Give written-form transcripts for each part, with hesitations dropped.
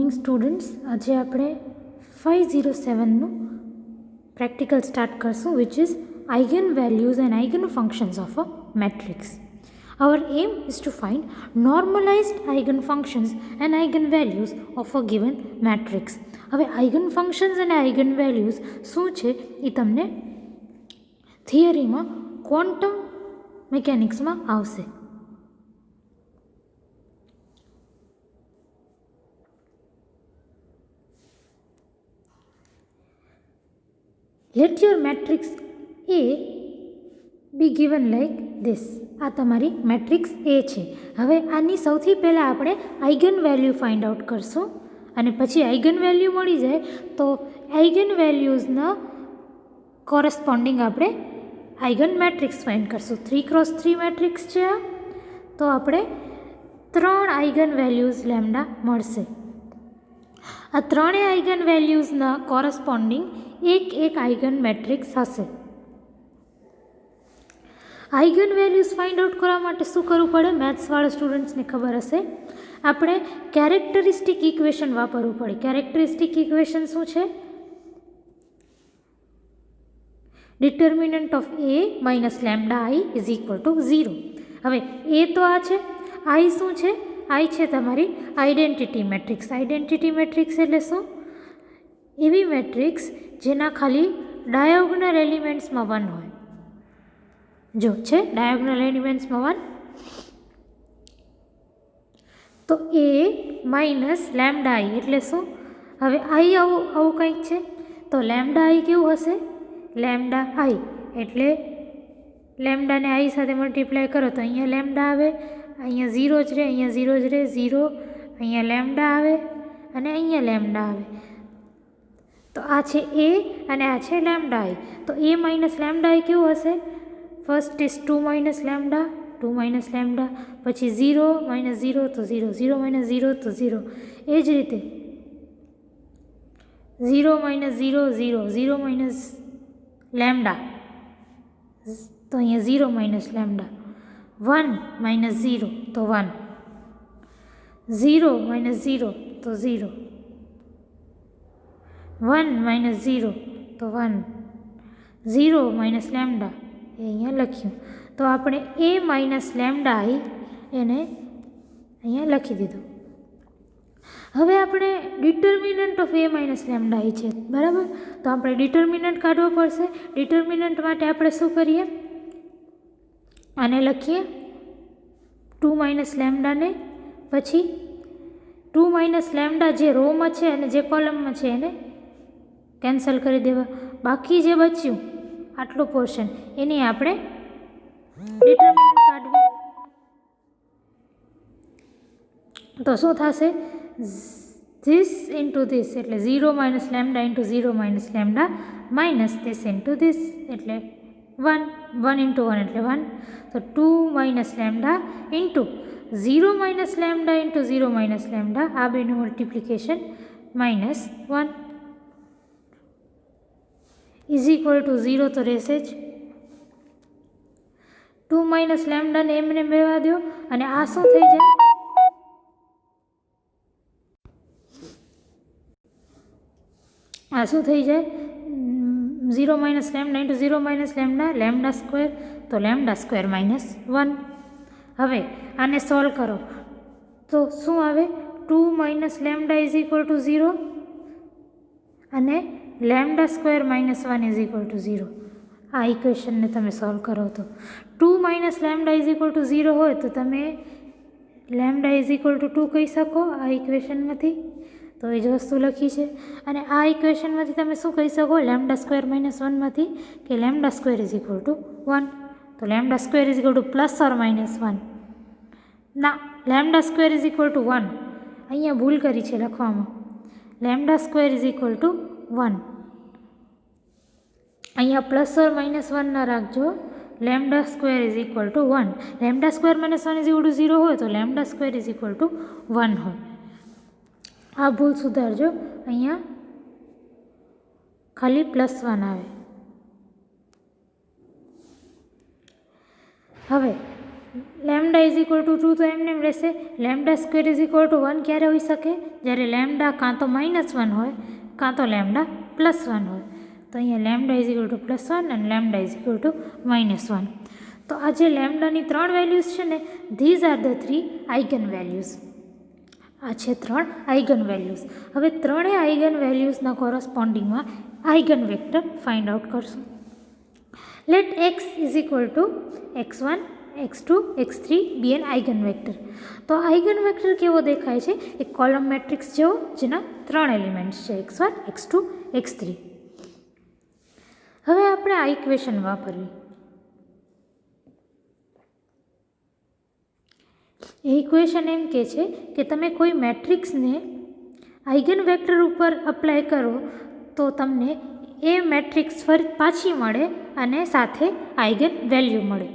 Students, આજે આપણે 507નું practical start કરશું, which is eigen values and eigen functions of a matrix. Our aim is to find normalized eigenfunctions and eigenvalues of a given matrix. હવે eigenfunctions અને eigenvalues શું છે એ તમને થિયરીમાં quantum મિકેનિક્સમાં આવશે. Let your matrix A be given like this. આ તમારી matrix એ છે. હવે આની સૌથી પહેલાં આપણે આઇગન વેલ્યુ ફાઇન્ડ આઉટ કરશું અને પછી આઇગન વેલ્યુ મળી જાય તો આઇગન વેલ્યુઝના કોરસ્પોન્ડિંગ આપણે આઇગન મેટ્રિક્સ ફાઇન્ડ કરશું. 3x3 મેટ્રિક્સ છે આ, તો આપણે 3 આઇગન વેલ્યુઝ લેમ્ડા મળશે. આ ત્રણેય આઇગન વેલ્યુઝના કોરસ્પોન્ડિંગ એક આઇગન મેટ્રિક્સ હશે. આઇગન વેલ્યુઝ ફાઇન્ડ આઉટ કરવા માટે શું કરવું પડે? મેથ્સવાળા સ્ટુડન્ટ્સને ખબર હશે, આપણે કેરેક્ટરિસ્ટિક ઇક્વેશન વાપરવું પડે. કેરેક્ટરિસ્ટિક ઇક્વેશન શું છે? Determinant of A minus lambda I is equal to 0. હવે એ તો આ છે, આઈ શું છે? આઈ છે તમારી આઇડેન્ટિટી મેટ્રિક્સ. આઇડેન્ટિટી મેટ્રિક્સ એટલે શું? એવી મેટ્રિક્સ જેના ખાલી ડાયોગનલ એલિમેન્ટ્સમાં 1 હોય. જો છે ડાયોગનલ એલિમેન્ટ્સમાં 1, તો એ માઇનસ લેમ્ડા આઈ એટલે શું? હવે આઈ આવું કંઈક છે, તો લેમ્ડા આઈ કેવું હશે? લેમ્ડા આઈ એટલે લેમ્ડાને આઈ સાથે મલ્ટીપ્લાય કરો તો અહીંયા લેમ્ડા આવે, અહીંયા 0 જ રહે, અહીંયા 0 જ રહે, 0, અહીંયા લેમ્ડા આવે અને અહીંયા લેમ્ડા આવે. તો આ છે એ અને આ છે લેમ્ડા આઈ. તો એ માઇનસ લેમ્ડા આઈ કેવું હશે? First is 2 minus lambda, 2 minus lambda, પછી 0 માઇનસ 0 તો 0, 0 માઇનસ 0 તો 0. એ જ રીતે 0 માઇનસ 0, 0, 0 માઇનસ લેમ્ડા તો અહીંયા 0 માઇનસ લેમ્ડા, 1 માઇનસ 0 તો 1, 0 માઇનસ 0 તો 0, 1 માઇનસ 0 તો 1, 0 માઇનસ લેમ્ડા એ અહીંયા લખ્યું. તો આપણે એ માઇનસ લેમ્ડા આઈ એને અહીંયા લખી દીધું. હવે આપણે determinant of A minus lambda I છે, બરાબર? તો આપણે ડિટર્મિનન્ટ કાઢવો પડશે. ડિટર્મિનન્ટ માટે આપણે શું કરીએ? આને લખીએ 2 માઇનસ લેમ્ડાને, પછી 2 માઇનસ લેમ્ડા જે રોમાં છે અને જે કોલમમાં છે એને કેન્સલ કરી દેવા. બાકી જે બચ્યું આટલું પોર્શન એની આપણે ડિટર્મિનન્ટ કાઢવી. તો શું થશે? ધીસ ઇન્ટુ ધીસ એટલે 0 minus lambda into 0 minus lambda minus this into this એટલે 1, 1 ઇન્ટુ 1 એટલે 1. તો 2 minus lambda into 0 minus lambda into 0 minus lambda, આ બેનું મલ્ટિપ્લિકેશન -1 ઇઝ ઇક્વલ ટુ 0 તો રહેશે જ. 2 માઇનસ લેમ્ડાને એમને મેળવા દો અને આ શું થઈ જાય? આ શું થઈ જાય? 0 minus lambda into 0 minus lambda, lambda square, તો લેમ્ડા સ્ક્વેર -1. હવે આને સોલ્વ કરો તો શું આવે? 2 minus lambda is equal to 0 અને lambda square -1 is equal to 0. આ ઇક્વેશનને તમે સોલ્વ કરો તો 2 minus lambda is equal to 0 હોય તો તમે લેમ્ડા ઇઝ ઇક્વલ ટુ 2 કહી શકો આ ઇક્વેશનમાંથી. તો એ જ વસ્તુ લખી છે. અને આ ઇક્વેશનમાંથી તમે શું કહી શકો? લેમ્ડા સ્ક્વેર -1માંથી કે lambda square is equal to 1. તો lambda square is equal two plus or -1? ના, lambda square is equal to 1. અહીંયા ભૂલ કરી છે લખવામાં. Lambda square is equal to 1. અહીંયા પ્લસ ઓર -1 ના રાખજો. Lambda square is equal to 1. Lambda square -1 is equal to 0 હોય તો lambda square is equal to 1 હોય. આ ભૂલ સુધારજો. અહીંયા ખાલી +1 આવે. હવે લેમડા ઇઝ ઇક્વલ ટુ 2 તો એમને એમ રહેશે. Lambda square is equal to 1 ક્યારે હોઈ શકે? જ્યારે લેમડા કાં તો -1 હોય કાં તો લેમડા +1 હોય. તો અહીંયા લેમડા ઇઝ ઇક્વલ ટુ +1 અને લેમડા ઇઝ ઇક્વલ ટુ -1. તો આ જે લેમડાની 3 વેલ્યુઝ છે ને, these are the 3 eigen values. આ છે 3 આઇગન વેલ્યુઝ. હવે ત્રણેય આઇગન વેલ્યુઝના કોરસ્પોન્ડિંગમાં આઇગન વેક્ટર ફાઇન્ડ આઉટ કરશું. Let x is equal to x1, x2, x3 be an eigen vector. તો આઇગન વેક્ટર કેવો દેખાય છે? એક કોલમ મેટ્રિક્સ જેવો, જેના 3 એલિમેન્ટ્સ છે, x1, x2, x3. હવે આપણે આ ઇક્વેશન વાપરવી. એ ઇક્વેશન એમ કહે છે કે તમે કોઈ મેટ્રિક્સને આઇગન વેક્ટર ઉપર અપ્લાય કરો તો તમને એ મેટ્રિક્સ ફરી પાછી મળે અને સાથે આઇગન વેલ્યુ મળે.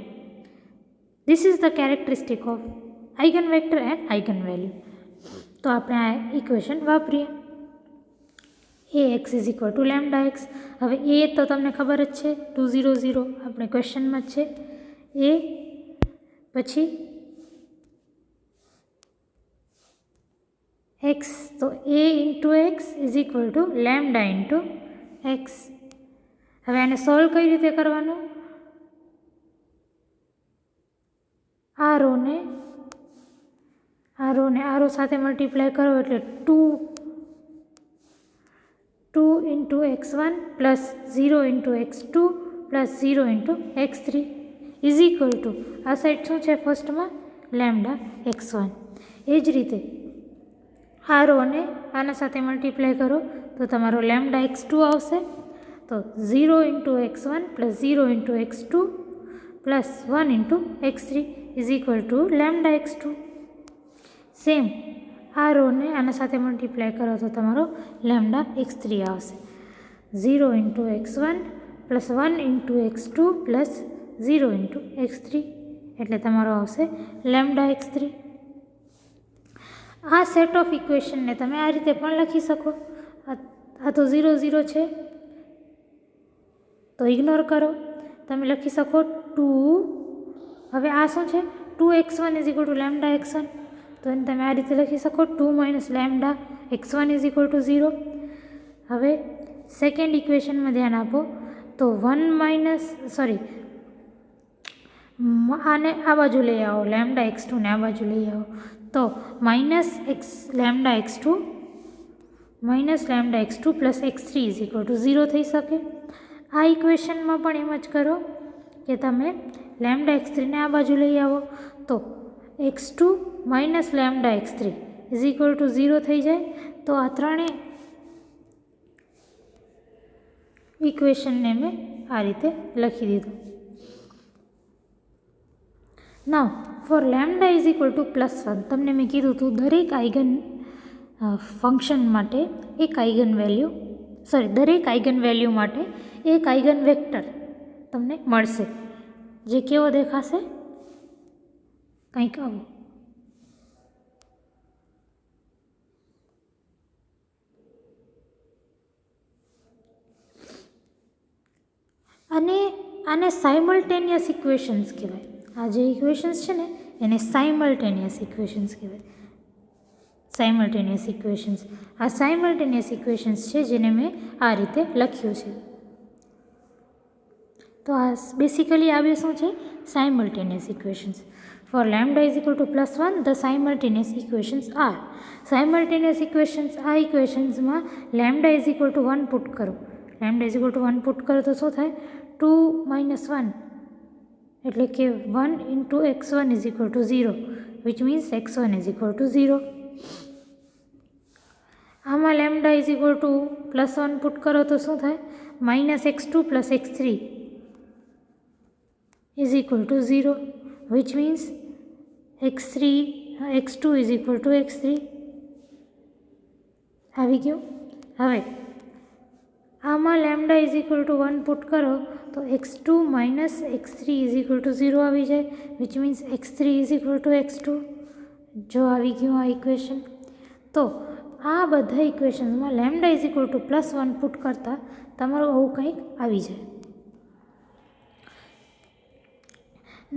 This is the characteristic of eigen vector and eigen value. તો આપણે આ ઇક્વેશન વાપરીએ. Ax is equal to lambda x. હવે એ તો તમને ખબર જ છે, 2 0 0 આપણે ક્વેશ્ચનમાં જ છે. એ પછી x, તો a into x is equal to lambda into x. હવે આને સોલ્વ કઈ રીતે કરવાનું? આ રો સાથે મલ્ટીપ્લાય કરો એટલે 2 into x1 plus 0 into x2 plus 0 into x3 is equal two, આ સાઈડ શું છે ફર્સ્ટમાં? Lambda x1. એ જ રીતે આ રોને આના સાથે મલ્ટીપ્લાય કરો તો તમારો લેમડા x2 આવશે. તો 0 into x1 plus 0 into x2 plus 1 into x3 is equal to lambda x2. Same આ રોને આના સાથે મલ્ટીપ્લાય કરો તો તમારો લેમડા x3 આવશે. 0 into x1 plus 1 into x2 plus 0 into x3 એટલે તમારો આવશે લેમડા x3. આ સેટ ઓફ ઇક્વેશનને તમે આ રીતે પણ લખી શકો. આ તો 0 0 છે તો ઇગ્નોર કરો. તમે લખી શકો 2. હવે આ શું છે? 2x1 is equal to lambda x1. તો એને તમે આ રીતે લખી શકો 2 minus lambda x1 is equal to 0. હવે સેકન્ડ ઇક્વેશનમાં ધ્યાન આપો તો આને આ બાજુ લઈ આવો, લેમડા x2 ને આ બાજુ લઈ આવો તો minus lambda x2 plus x3 is equal to 0 થઈ શકે. આ ઇક્વેશનમાં પણ એમ જ કરો કે તમે લેમડા x3 ને આ બાજુ લઈ આવો તો x2 minus lambda x3 is equal to 0 થઈ જાય. તો આ ત્રણેય ઇક્વેશનને મેં આ રીતે લખી દીધું. Now for lambda is equal to +1, તમને મેં કીધું હતું દરેક આઇગન ફંક્શન માટે દરેક આઇગન વેલ્યુ માટે એક આઇગન વેક્ટર તમને મળશે, જે કેવો દેખાશે? કંઈક આવું. અને આને સાયમલ્ટેનિયસ ઇક્વેશન્સ કહેવાય. આ જે ઇક્વેશન્સ છે ને એને સાયમલ્ટેનિયસ ઇક્વેશન્સ કહેવાય. આ સાયમલ્ટેનિયસ ઇક્વેશન્સ છે જેને મેં આ રીતે લખ્યું છે. તો આ બેસિકલી આ બે શું છે? Simultaneous equations. For lambda is equal to +1 the simultaneous equations are. Simultaneous equations, આ ઇક્વેશન્સમાં lambda is equal to 1 put કરો. Lambda is equal to 1 put કરો તો શું થાય? 2 માઇનસ 1 એટલે કે 1 into x1 is equal to 0 which means x1 is equal to 0. આમાં lambda is equal to +1 put કરો તો શું થાય? Minus x2 plus x3 is equal to 0 which means x2 is equal two x3 આવી ગયું. હવે આમાં lambda is equal to 1 put કરો તો x2 minus x3 is equal to 0 આવી જાય which means x3 is equal to x2. જો આવી ગયું આ ઇક્વેશન. તો આ બધા ઇક્વેશન્સમાં lambda is equal to +1 put કરતાં તમારું આવું કંઈક આવી જાય.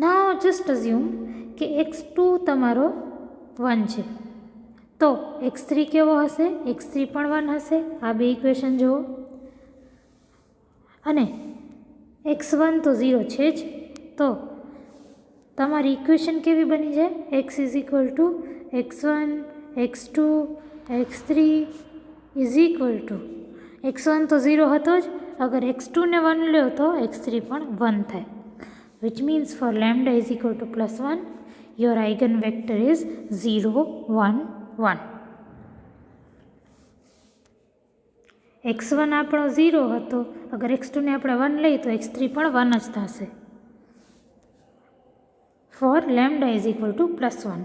નાઉ જસ્ટ અઝ્યુમ કે x2 તમારો 1 છે, તો x3 કેવો હશે? x3 પણ 1 હશે. આ બે ઇક્વેશન જુઓ. અને x1 તો 0 છે જ, તો તમારી ઇક્વેશન કેવી બની જાય? x is equal to x1 x2 x3 is equal to x1 તો 0 હતો જ, અગર x2 ને 1 લ્યો તો x3 પણ 1 થાય. Which means for lambda is equal to +1 your eigen vector is 0 1 1. x1 આપણો 0 હતો, અગર x2 ને આપણે 1 લઈએ તો x3 પણ 1 જ થશે. For lambda is equal to +1.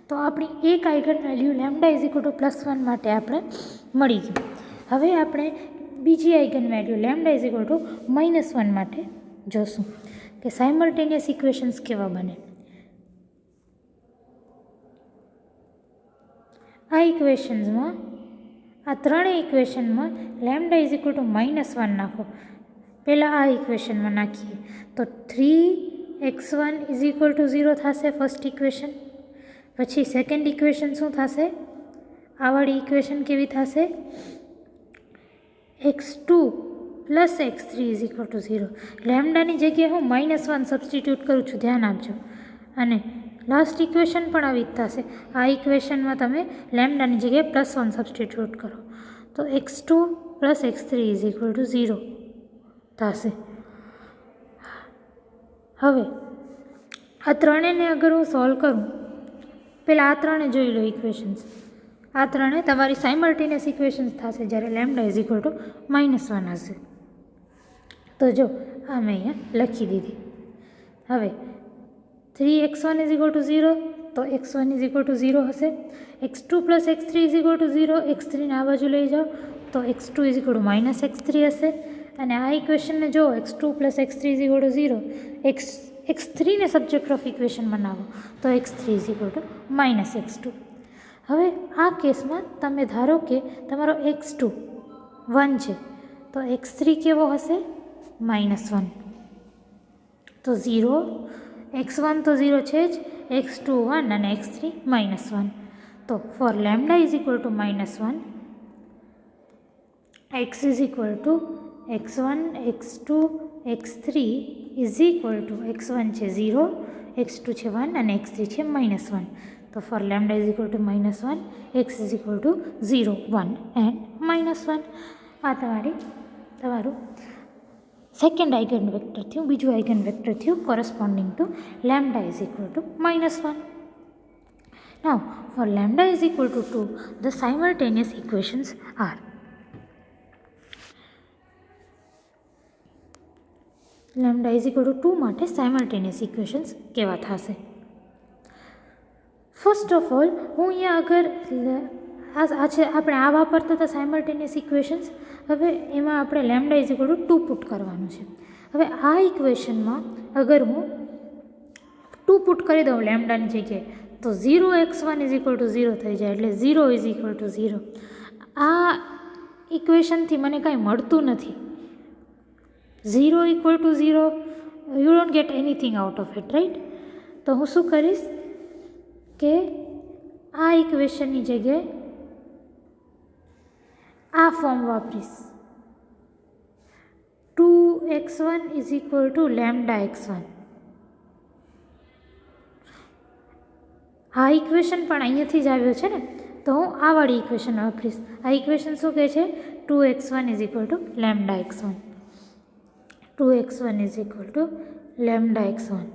તો આપણી એક eigen value lambda is equal to +1 માટે આપણે મળી ગઈ. હવે આપણે બીજી eigen value lambda is equal to -1 માટે જોશું કે સાયમલ્ટેનિયસ ઇક્વેશન્સ કેવા બને. આ ઇક્વેશન્સમાં, આ ત્રણેય ઇક્વેશનમાં લેમ્ડા ઇઝ ઇક્વલ ટુ -1 નાખો. પહેલાં આ ઇક્વેશનમાં નાખીએ તો 3x1 ઇઝ ઇક્વલ ટુ 0 થશે ફર્સ્ટ ઇક્વેશન. પછી સેકન્ડ ઇક્વેશન શું થશે? આવાળી ઇક્વેશન કેવી થશે? x2 plus x3 is equal to 0. લેમ્ડાની જગ્યાએ હું -1 સબસ્ટિટ્યૂટ કરું છું, ધ્યાન આપજો. અને લાસ્ટ ઇક્વેશન પણ આવી જ થશે. આ ઇક્વેશનમાં તમે લેમ્ડાની જગ્યાએ +1 સબસ્ટિટ્યૂટ કરો તો x2 plus x3 is equal to 0 થશે. હવે આ ત્રણેયને અગર હું સોલ્વ કરું, પહેલાં આ ત્રણે જોઈ લો ઇક્વેશન્સ. આ ત્રણે તમારી સાયમલ્ટેનિયસ ઇક્વેશન્સ થશે જ્યારે લેમ્ડા ઇઝ ઇક્વલ ટુ -1 હશે. તો જો આ મેં અહીંયા લખી દીધી. હવે 3x1 ઇઝ ઇક્વલ ટુ 0, તો x1 ઇઝ ઇક્વલ ટુ 0 હશે. x2 plus x3 is equal to 0, x3 ને આ બાજુ લઈ જાઓ તો x2 is equal two -x3 હશે. અને આ ઇક્વેશનને જો x2 plus x3 is equal to 0, x3 ને સબ્જેક્ટ ઓફ ઇક્વેશન બનાવો તો x3 is equal to -x2. હવે આ કેસમાં તમે ધારો કે તમારો x2 1 છે, તો x3 કેવો હશે? -1. તો 0, x1 તો 0 છે જ, x2 1 અને x3 -1. તો for lambda is equal to -1, x is equal to x1 x2 x3 is equal to x1 છે 0, x2 છે 1 અને x3 છે -1. તો for lambda is equal to -1, x is equal to 0 1 and -1. આ તમારું સેકન્ડ આઇગન વેક્ટર થયું, બીજું eigen vector થયું corresponding to lambda is equal to -1. Now for lambda is equal to 2, the simultaneous equations are. Lambda is equal to 2 માટે simultaneous equations કેવા થશે? First of all હું અહીંયા અગર આપણે આ વાપરતા હતા સાયમલ્ટેનિયસ ઇક્વેશન્સ, હવે એમાં આપણે lambda is equal to 2 put કરવાનું છે. હવે આ ઇક્વેશનમાં અગર હું 2 પુટ કરી દઉં લેમ્ડાની જગ્યાએ તો 0x1 ઇઝ ઇક્વલ ટુ 0 થઈ જાય, એટલે 0 ઇઝ ઇક્વલ ટુ 0. આ ઇક્વેશનથી મને કાંઈ મળતું નથી. 0 equal to 0, you don't get anything out of it, right? તો હું શું કરીશ કે આ ઇક્વેશનની જગ્યાએ આ ફોર્મ વાપરીશ. 2x1 is equal two lambda x1. આ ઇક્વેશન પણ અહીંયાથી જ આવ્યો છે ને, તો હું આ વાળી ઇક્વેશન વાપરીશ. આ ઇક્વેશન શું કહે છે? 2x1 is equal two lambda x1. 2x1 is equal two lambda x1.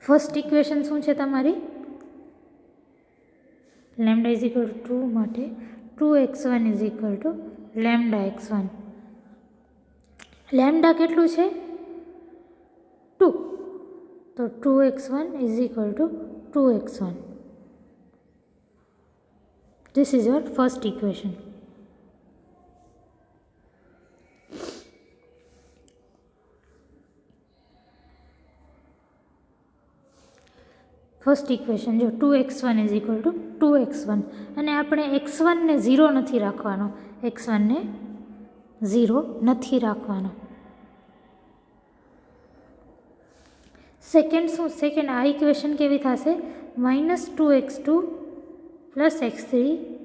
First equation શું છે તમારી? લેમ્ડા ઇઝ ઇક્વલ ટુ 2 માટે 2x1 is equal two lambda x1. Lambda કેટલું છે? 2. તો 2x1 is equal to 2x1. This is your first equation. First equation જો 2x1 is equal to 2x1 અને આપણે x1 ને 0 નથી રાખવાનો, x1 ને 0 નથી રાખવાનો. સેકન્ડ શું? સેકન્ડ આ ઇક્વેશન કેવી થશે? -2x2 + x3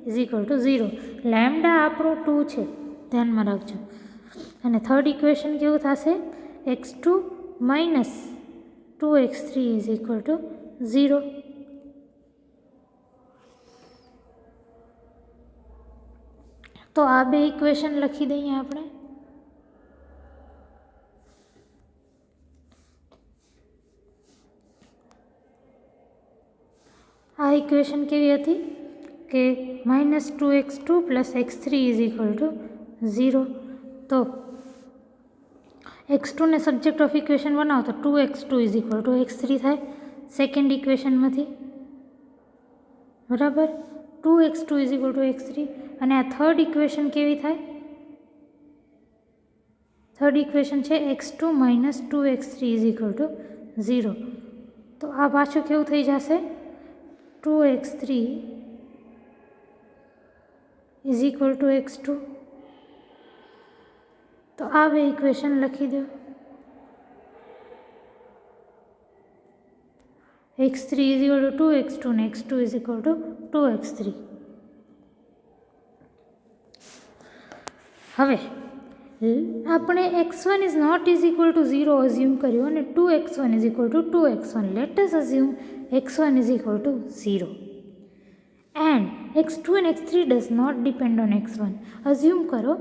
is equal to 0. Lambda આપણું 2 છે, ધ્યાનમાં રાખજો. અને થર્ડ ઇક્વેશન કેવું થશે? x2 - 2x3 is equal to 0. તો આ બે ઇક્વેશન લખી દઈએ આપણે. આ ઇક્વેશન કેવી હતી કે -2x2 + x3 is equal to 0. તો x2 ને સબ્જેક્ટ ઓફ ઇક્વેશન બનાવો તો 2x2 is equal two x3 થાય સેકન્ડ ઇક્વેશનમાંથી, બરાબર. 2x2 is equal two x3 અને આ થર્ડ ઇક્વેશન કેવી થાય? થર્ડ ઇક્વેશન છે x2 - 2x3 is equal to 0. તો આ પાછું કેવું થઈ જશે? 2x3 is equal to x2. તો આ બે ઇક્વેશન લખી દો. x3 is equal two 2x2 અને x2 is equal two 2x3. હવે આપણે x1 is not is equal to 0 assume કર્યું અને 2x1 is equal to 2x1. Let us assume x1 is equal to 0 and x2 and x3 does not depend on x1. Assume કરો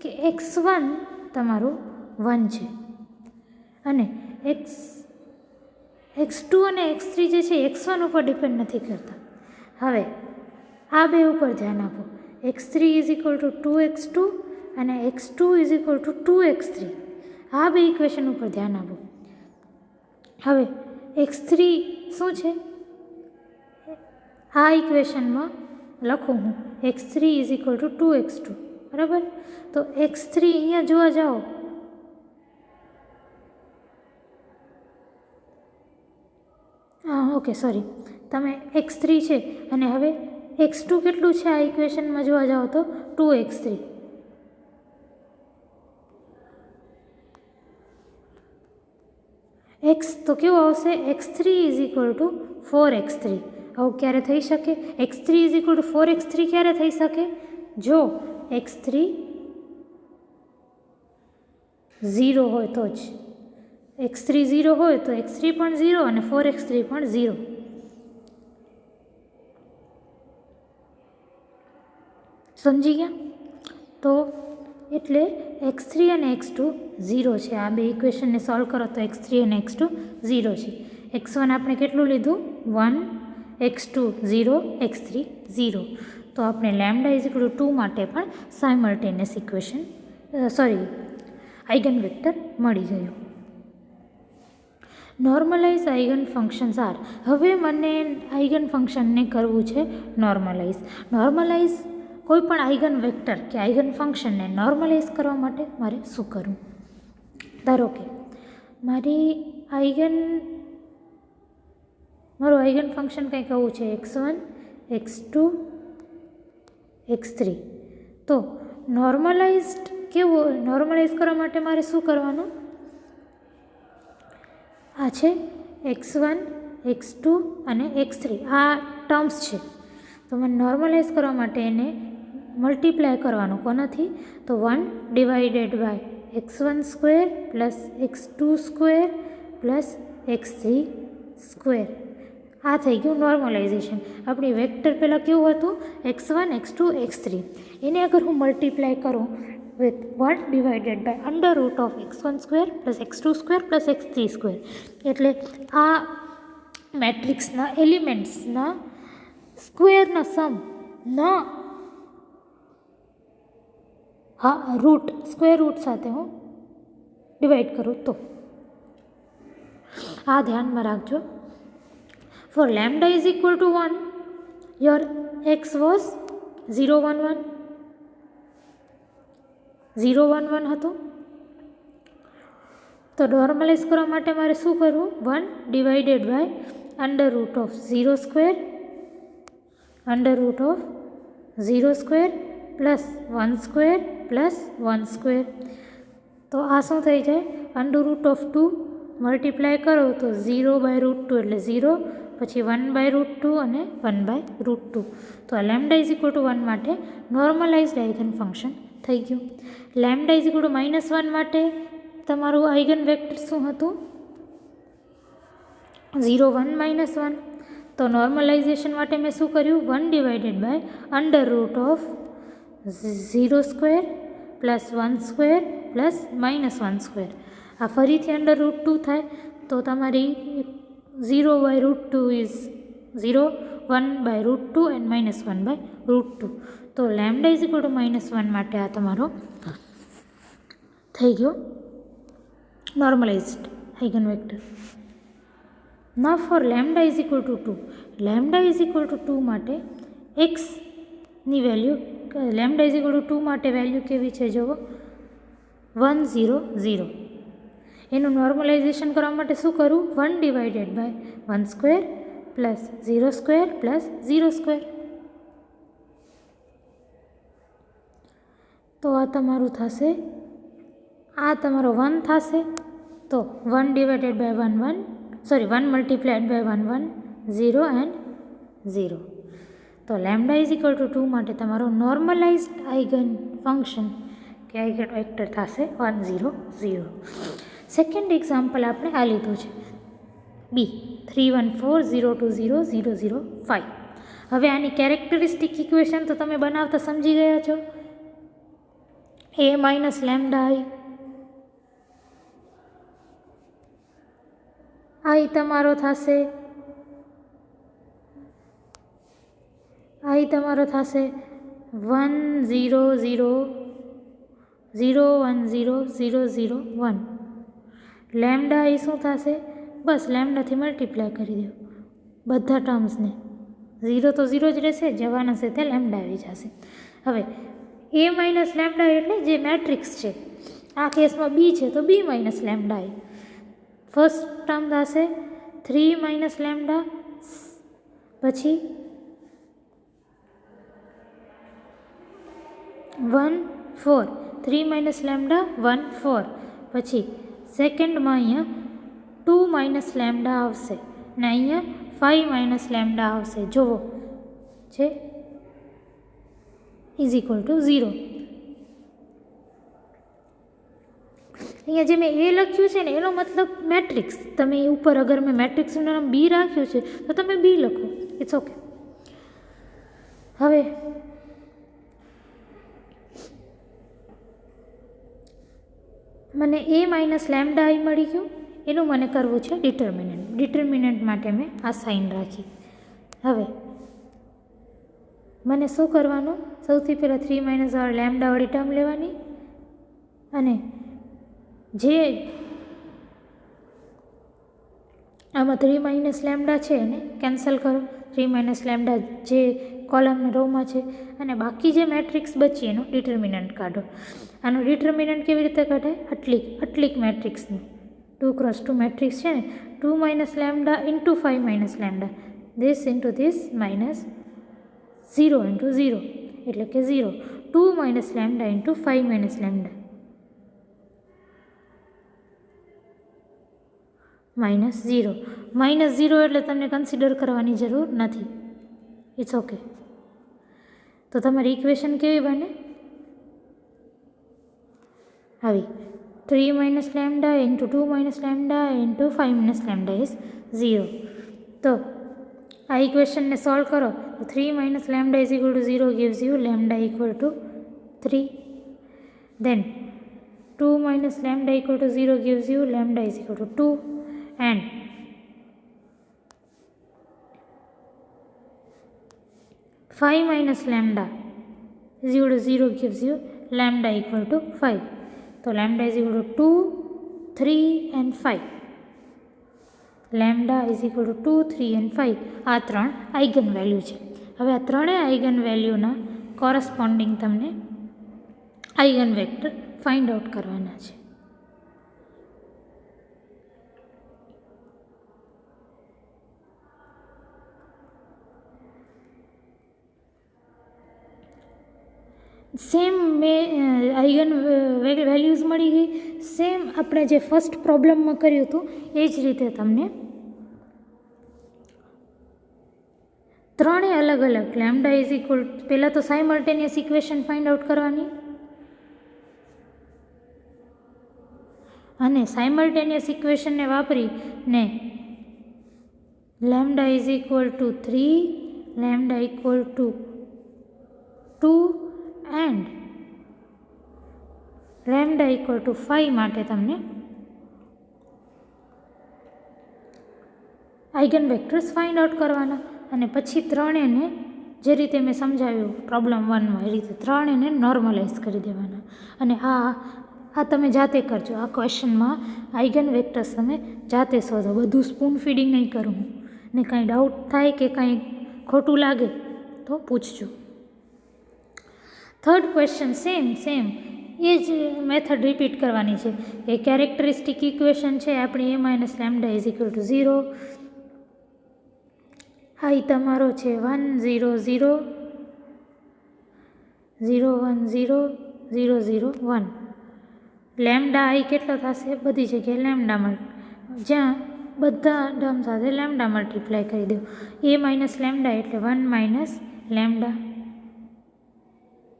કે x1 તમારું 1 છે અને x2 અને x3 જે છે x1 ઉપર ડિપેન્ડ નથી કરતા. હવે આ બે ઉપર ધ્યાન આપો. x3 is equal two 2x2 અને x2 is equal two 2x3. આ બે ઇક્વેશન ઉપર ધ્યાન આપો. હવે x3 શું છે? આ ઇક્વેશનમાં લખું હું x3 is equal two 2x2, બરાબર. તો x3 અહીંયા જોવા જાઓ ઓકે સોરી, તમે x3 છે અને હવે x2 કેટલું છે આ ઇક્વેશનમાં જોવા જાઓ તો 2x3. x તો કેવું આવશે? x3 is equal two 4x3. આવું ક્યારે થઈ શકે? x3 is equal two 4x3 ક્યારે થઈ શકે? જો x3 0 હોય તો જ. x3 0 હોય તો x3 પણ 0 અને 4x3 પણ 0. સમજી ગયા? તો એટલે x3 અને x2 0 છે. આ બે ઇક્વેશનને સોલ્વ કરો તો x3 અને x2 0 છે. x1 આપણે કેટલું લીધું? 1, x2 0, x3 0. તો આપણે લેમ્ડા ઇઝ ઇક્વલ ટુ 2 માટે પણ સાયમલ્ટેનિયસ ઇક્વેશન આઇગન વેક્ટર મળી ગયું. Normalize eigen functions are. હવે મને આઇગન ફંક્શનને કરવું છે નોર્મલાઇઝ. નોર્મલાઇઝ કોઈ પણ આઇગન વેક્ટર કે આઇગન ફંક્શનને નોર્મલાઇઝ કરવા માટે મારે શું કરવું? ધારો કે મારું આઇગન ફંક્શન કંઈક આવું છે x1, x2, x3. તો નોર્મલાઇઝ કરવા માટે મારે શું કરવાનું? આ છે x1, x2 અને x3. આ ટર્મ્સ છે. તો મને નોર્મલાઇઝ કરવા માટે એને મલ્ટીપ્લાય કરવાનું કોનાથી? તો 1 divided by x1 square plus x2 square plus x3 square. આ થઈ ગયું નોર્મલાઇઝેશન. આપણી વેક્ટર પહેલાં કેવું હતું? x1, x2, x3. એને અગર હું મલ્ટીપ્લાય કરું with 1 divided by under root of x1 square plus x2 square plus x3 square. એટલે આ મેટ્રિક્સના એલિમેન્ટ્સના સ્ક્વેરના સમના સ્ક્વેર રૂટ સાથે હું ડિવાઈડ કરું તો આ ધ્યાનમાં રાખજો. For lambda is equal to 1, your x was 0, 1, 1. 0, 1, 1 હતું. તો નોર્મલાઇઝ કરવા માટે મારે શું કરવું? 1 divided by under root of 0 square plus 1 square plus 1 square. તો આ શું થઈ જાય? અંડર રૂટ ઓફ 2 મલ્ટીપ્લાય કરો તો 0/√2 એટલે 0, પછી 1/√2 અને 1/√2. તો આ લેમ્ડા ઇઝ ઇક્વલ ટુ 1 માટે નોર્મલાઇઝ્ડ આઇગન ફંક્શન થઈ ગયું. લેમ્ડા ઇઝ ઇક્વલ ટુ -1 માટે તમારું આઇગન વેક્ટર શું હતું? 0, 1, -1. તો નોર્મલાઇઝેશન માટે મેં શું કર્યું? 1 / under root of 0 square plus 1 square plus -1 square. આ ફરીથી અંડર રૂટ 2 થાય તો તમારી 0/√2 ઇઝ 0, 1/√2 એન્ડ -1/√2. તો લેમ્ડા ઇઝ ઇક્વલ ટુ -1 માટે આ તમારો થઈ ગયો નોર્મલાઇઝ્ડ આઇગન વેક્ટર. ના for lambda is equal to 2. Lambda is equal to 2 માટે એક્સની value, lambda is equal to 2 માટે વેલ્યુ કેવી છે જુઓ? 1, 0, 0. એનું નોર્મલાઇઝેશન કરવા માટે શું કરું? 1 / 1 square plus 0 square plus 0 square. તો આ તમારું થશે, આ તમારો 1 થશે. તો 1 / 1, 1, સોરી 1 મલ્ટીપ્લાઇડ બાય 1, 1, 0 એન્ડ 0. તો લેમ્ડા ઇઝ ઇક્વલ ટુ 2 માટે તમારો નોર્મલાઇઝ્ડ આઇગન ફંક્શન કે આઇગન વેક્ટર થશે 1, 0, 0. સેકન્ડ એક્ઝામ્પલ આપણે આ લીધું છે બી 3, 1, 4, 0, 2, 0, 0, 0, 5. હવે આની કેરેક્ટરિસ્ટિક ઇક્વેશન તો તમે બનાવતા સમજી ગયા છો. a માઇનસ લેમ્ડા i તમારો થશે, i તમારો થશે 1, 0, 0, 0, 1, 0, 0, 0, 1. લેમ્ડા i શું થશે? બસ લેમ્ડાથી મલ્ટીપ્લાય કરી દો બધા ટર્મ્સને. 0 તો 0 જ રહેશે, જવાના છે તે લેમ્ડા આવી જશે. હવે a માઇનસ લેમ્ડા એટલે જે મેટ્રિક્સ છે, આ કેસમાં b છે તો b minus lambda i. First term થશે 3 માઇનસ લેમ્ડા, પછી 1, 4. 3 માઇનસ લેમ્ડા 1, 4. પછી સેકન્ડમાં અહીંયા 2 માઇનસ લેમ્ડા આવશે ને અહીંયા 5 માઇનસ લેમ્ડા આવશે. જુઓ છે ઇઝ ઇક્વલ ટુ 0. અહીંયા જે મેં એ લખ્યું છે ને એનો મતલબ મેટ્રિક્સ. તમે ઉપર અગર મેં મેટ્રિક્સનું નામ બી રાખ્યું છે તો તમે બી લખો, ઇટ્સ ઓકે. હવે મને a માઇનસ લેમ્ડા i મળી ગયું, એનું મને કરવું છે ડિટર્મિનન્ટ. ડિટર્મિનન્ટ માટે મેં આ સાઇન રાખી. હવે મને શું કરવાનું? સૌથી પહેલાં 3 માઇનસ લેમ્ડા વાળી ટર્મ લેવાની અને જે આમાં 3 માઇનસ લેમ્ડા છે એને કેન્સલ કરો. 3 માઇનસ લેમ્ડા જે કોલમને રોમાં છે અને બાકી જે મેટ્રિક્સ બચી એનો ડિટર્મિનન્ટ કાઢો. આનું ડિટર્મિનન્ટ કેવી રીતે કાઢાય? અટલીક મેટ્રિક્સનું 2x2 મેટ્રિક્સ છે ને, 2 minus lambda into 5 minus lambda, this into this minus 0 into 0 એટલે કે 0. 2 minus lambda into 5 minus lambda -0. -0 એટલે તમને કન્સિડર કરવાની જરૂર નથી, ઇટ્સ ઓકે. તો તમારી ઇક્વેશન કેવી બને? આવી 3 minus lambda into 2 minus lambda into 5 minus lambda is 0. તો આ ઇક્વેશનને સોલ્વ કરો તો 3 minus lambda is equal to 0 gives you lambda equal to 3. Then 2 minus lambda equal to 0 gives you lambda is equal to 2, and five minus lambda is equal to 0 gives you lambda equal to 5. So lambda is equal to 2, 3 and 5. Lambda is equal to 2, 3 and 5. આ ત્રણ eigen value છે. હવે આ ત્રણેય eigen વેલ્યુના corresponding તમને eigen vector find out કરવાના છે. Same eigen values મળી ગઈ, સેમ આપણે જે ફર્સ્ટ પ્રોબ્લેમમાં કર્યું હતું એ જ રીતે તમને ત્રણેય અલગ અલગ લેમ્ડા ઇઝ ઇક્વલ, પહેલાં તો સાયમલ્ટેનિયસ ઇક્વેશન ફાઇન્ડ આઉટ કરવાની, અને સાયમલ્ટેનિયસ ઇક્વેશનને વાપરીને lambda is equal two 3, lambda equal to 2 and lambda equal to 5 માટે તમને આઇગન વેક્ટર્સ ફાઇન્ડ આઉટ કરવાના, અને પછી ત્રણેયને જે રીતે મેં સમજાવ્યું પ્રોબ્લેમ 1માં એ રીતે ત્રણેયને નોર્મલાઇઝ કરી દેવાના. અને આ તમે જાતે કરજો. આ ક્વેશ્ચનમાં આઇગન વેક્ટર્સ તમે જાતે શોધો, બધું સ્પૂન ફીડિંગ નહીં કરું હું. ને કાંઈ ડાઉટ થાય કે કાંઈ ખોટું લાગે તો પૂછજો. થર્ડ ક્વેશ્ચન સેમ એ જ મેથડ રિપીટ કરવાની છે. એ કેરેક્ટરિસ્ટિક ઇક્વેશન છે આપણી, a minus lambda is equal to 0. આ તમારો છે 1 0 0 0 1 0 0 0 1. લેમ્ડા આઈ કેટલો થશે? બધી જગ્યાએ લેમ્ડા જ્યાં બધા ટર્મ સાથે લેમ્ડા મલ્ટીપ્લાય કરી દો. a માઇનસ લેમ્ડા એટલે 1 માઇનસ લેમ્ડા.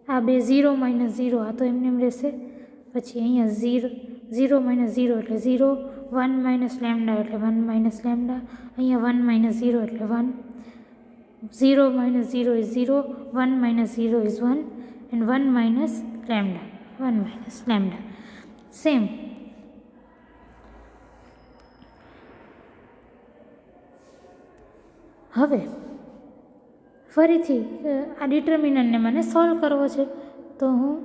આ બે 0 માઇનસ 0 આ તો એમને એમ રહેશે. પછી અહીંયા 0 માઇનસ 0 એટલે 0, 1 માઇનસ લેમ્ડા એટલે 1 માઇનસ લેમ્ડા, અહીંયા 1 માઇનસ 0 એટલે 1, 0 minus 0 is 0, 1 minus 0 is 1 and 1 minus lambda, 1 minus lambda. Same હવે ફરીથી આ ડિટર્મિનન્ટને મને સોલ્વ કરવો છે, તો હું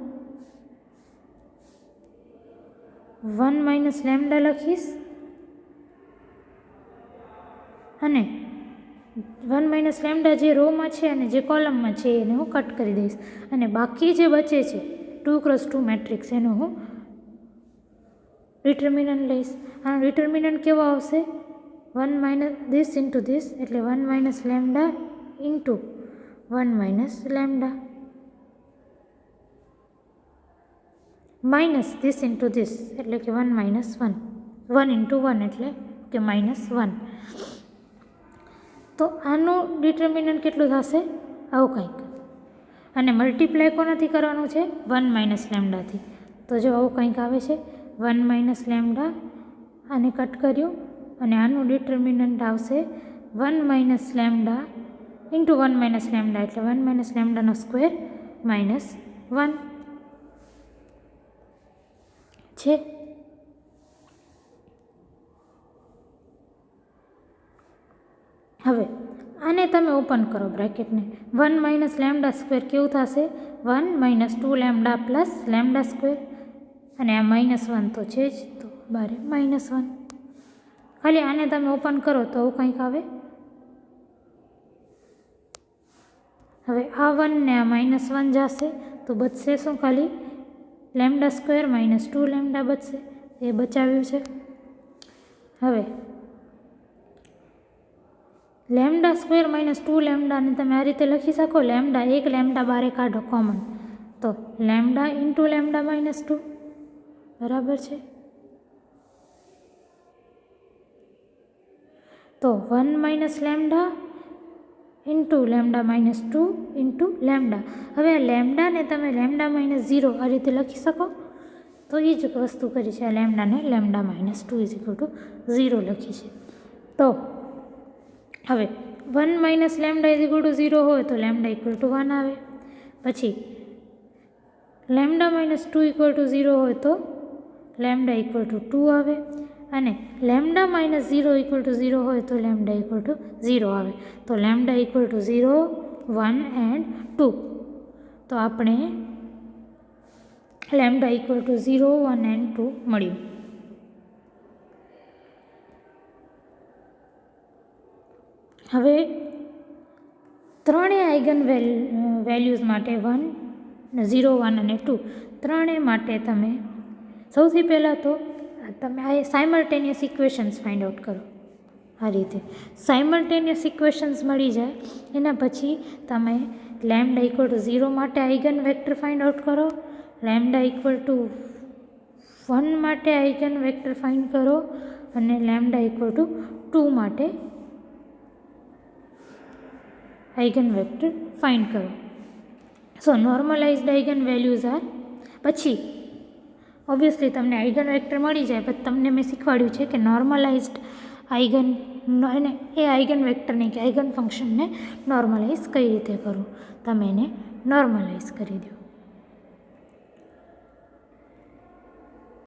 1 માઇનસ લેમ્ડા લખીશ અને 1 માઇનસ લેમ્ડા જે રોમાં છે અને જે કોલમમાં છે એને હું કટ કરી દઈશ, અને બાકી જે બચે છે 2x2 મેટ્રિક્સ એનો હું ડિટર્મિનન્ટ લઈશ. આ ડિટર્મિનન્ટ કેવો આવશે? 1 માઇનસ ધીસ ઇન્ટુ ધીસ એટલે 1 minus lambda into 1 minus lambda minus this into this એટલે કે 1 માઇનસ 1, 1 ઇન્ટુ 1 એટલે કે માઇનસ 1. તો આનું ડિટર્મિનન્ટ કેટલું થશે? આવું કંઈક. અને મલ્ટીપ્લાય કોનાથી કરવાનું છે? 1 માઇનસ લેમ્ડાથી. તો જો આવું કંઈક આવે છે 1 માઇનસ લેમ્ડા, આને કટ કર્યું અને આનું ડિટર્મિનન્ટ આવશે 1 minus lambda into 1 minus lambda એટલે 1 માઇનસ લેમ્ડાનો સ્ક્વેર માઇનસ 1 છે. હવે આને તમે ઓપન કરો બ્રેકેટને, 1 માઇનસ લેમ્ડા સ્ક્વેર કેવું થશે? 1 minus 2 lambda plus lambda square, અને આ માઇનસ 1 તો છે જ, તો બારે માઇનસ 1. ખાલી આને તમે ઓપન કરો તો આવું કંઈક આવે. હવે આ 1 ને આ માઇનસ 1 જશે તો બચશે શું? ખાલી લેમ્ડા સ્ક્વેર માઇનસ 2 લેમ્ડા બચશે, એ બચાવ્યું છે. હવે લેમ્ડા સ્ક્વેર માઇનસ 2 લેમ્ડાને તમે આ રીતે લખી શકો, લેમ્ડા એક લેમ્ડા બારે કાઢો કોમન, તો લેમ્ડા ઇન્ટુ લેમ્ડા માઇનસ 2 બરાબર છે. તો 1 minus lambda into lambda minus 2 into lambda. હવે આ લેમ્ડાને તમે લેમ્ડા માઇનસ 0 આ રીતે લખી શકો, તો એ જ વસ્તુ કરી છે. આ લેમ્ડાને lambda minus 2 is equal to 0 લખી છે. તો હવે 1 minus lambda is equal to 0 હોય તો લેમ્ડા ઇક્વલ ટુ 1 આવે. પછી લેમ્ડા માઇનસ 2 ઇક્વલ ટુ 0 હોય તો લેમ્ડા ઇક્વલ ટુ 2 આવે, અને લેમ્ડા માઇનસ 0 ઇક્વલ ટુ 0 હોય તો લેમ્ડા ઇક્વલ ટુ 0 આવે. તો લેમ્ડા ઇક્વલ ટુ 0, 1 એન્ડ 2. તો આપણે લેમ્ડા ઇક્વલ ટુ 0, 1 એન્ડ 2 મળ્યું. હવે ત્રણેય આઇગન વેલ્યુઝ માટે 1, 0, 1 અને 2 ત્રણેય માટે તમે સૌથી પહેલાં તો તમે આ સાયમલ્ટેનિયસ ઇક્વેશન્સ ફાઇન્ડ આઉટ કરો. આ રીતે સાયમલ્ટેનિયસ ઇક્વેશન્સ મળી જાય એના પછી તમે લેમ્ડા ઇક્વલ ટુ 0 માટે આઇગન વેક્ટર ફાઇન્ડ આઉટ કરો, લેમ્ડા ઇક્વલ ટુ 1 માટે આઇગન વેક્ટર ફાઇન્ડ કરો અને લેમ્ડા ઇક્વલ ટુ 2 માટે આઇગન વેક્ટર ફાઇન્ડ કરો. સો નોર્મલાઇઝ્ડ આઇગન વેલ્યુઝ આર, પછી ઓબ્વિયસલી તમને આઇગન વેક્ટર મળી જાય, પણ તમને મેં શીખવાડ્યું છે કે નોર્મલાઇઝ્ડ આઇગન અને એ આઇગન વેક્ટરને કે આઇગન ફંક્શનને નોર્મલાઇઝ કઈ રીતે કરવું. તમે એને નોર્મલાઇઝ કરી દો.